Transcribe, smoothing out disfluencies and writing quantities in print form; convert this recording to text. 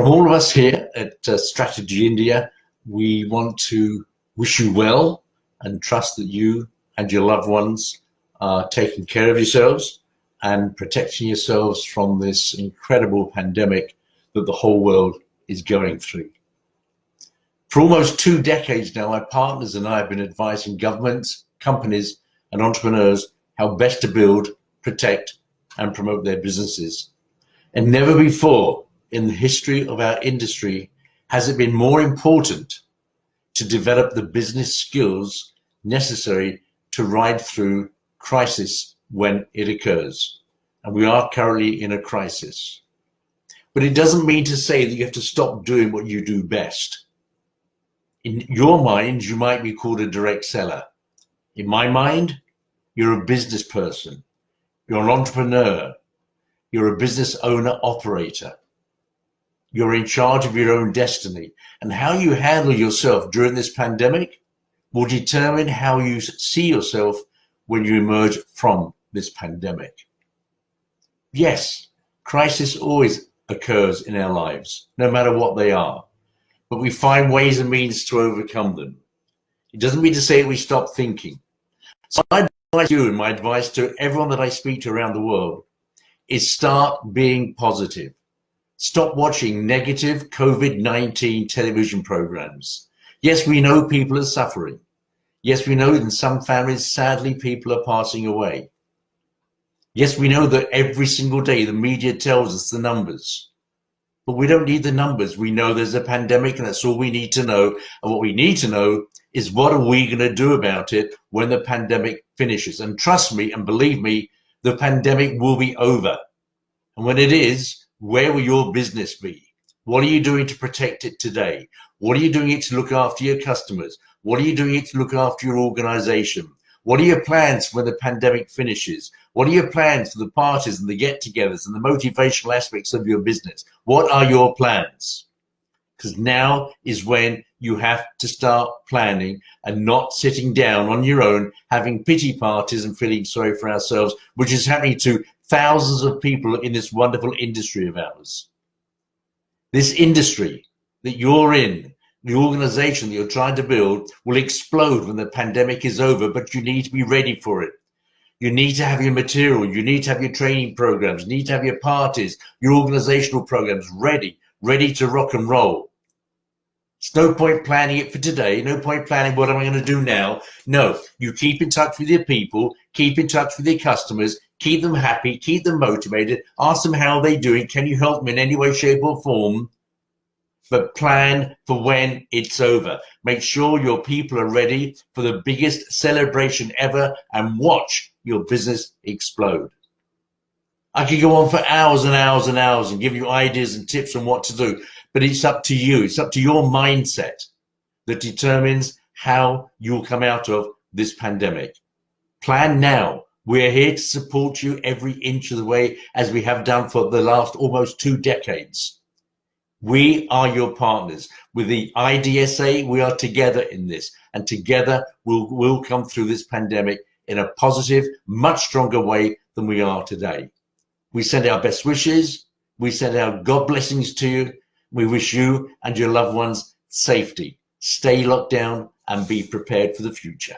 From all of us here at Strategy India, we want to wish you well and trust that you and your loved ones are taking care of yourselves and protecting yourselves from this incredible pandemic that the whole world is going through. For almost 2 decades now, my partners and I have been advising governments, companies, and entrepreneurs how best to build, protect, and promote their businesses. And never before in the history of our industry has it been more important to develop the business skills necessary to ride through crisis when it occurs. And we are currently in a crisis. But it doesn't mean to say that you have to stop doing what you do best. In your mind, you might be called a direct seller. In my mind, you're a business person. You're an entrepreneur. You're a business owner operator. You're in charge of your own destiny. And how you handle yourself during this pandemic will determine how you see yourself when you emerge from this pandemic. Yes, crisis always occurs in our lives, no matter what they are. But we find ways and means to overcome them. It doesn't mean to say we stop thinking. So my advice to you and my advice to everyone that I speak to around the world is start being positive. Stop watching negative COVID-19 television programs. Yes, we know people are suffering. Yes, we know in some families, sadly, people are passing away. Yes, we know that every single day the media tells us the numbers. But we don't need the numbers. We know there's a pandemic and that's all we need to know. And what we need to know is what are we going to do about it when the pandemic finishes? And trust me and believe me, the pandemic will be over. And when it is, where will your business be? What are you doing to protect it today? What are you doing to look after your customers? What are you doing to look after your organization? What are your plans when the pandemic finishes? What are your plans for the parties and the get-togethers and the motivational aspects of your business? What are your plans? Because now is when you have to start planning and not sitting down on your own, having pity parties and feeling sorry for ourselves, which is happening to thousands of people in this wonderful industry of ours. This industry that you're in, the organization that you're trying to build will explode when the pandemic is over, but you need to be ready for it. You need to have your material, you need to have your training programs, you need to have your parties, your organizational programs ready to rock and roll. It's no point planning it for today, no point planning what am I going to do now. No, you keep in touch with your people, keep in touch with your customers, keep them happy, keep them motivated, ask them how they're doing, can you help them in any way, shape or form? But plan for when it's over. Make sure your people are ready for the biggest celebration ever and watch your business explode. I could go on for hours and hours and hours and give you ideas and tips on what to do, but it's up to you. It's up to your mindset that determines how you'll come out of this pandemic. Plan now. We're here to support you every inch of the way as we have done for the last almost 2 decades. We are your partners. With the IDSA, we are together in this, and together we'll come through this pandemic in a positive, much stronger way than we are today. We send our best wishes. We send our God blessings to you. We wish you and your loved ones safety. Stay locked down and be prepared for the future.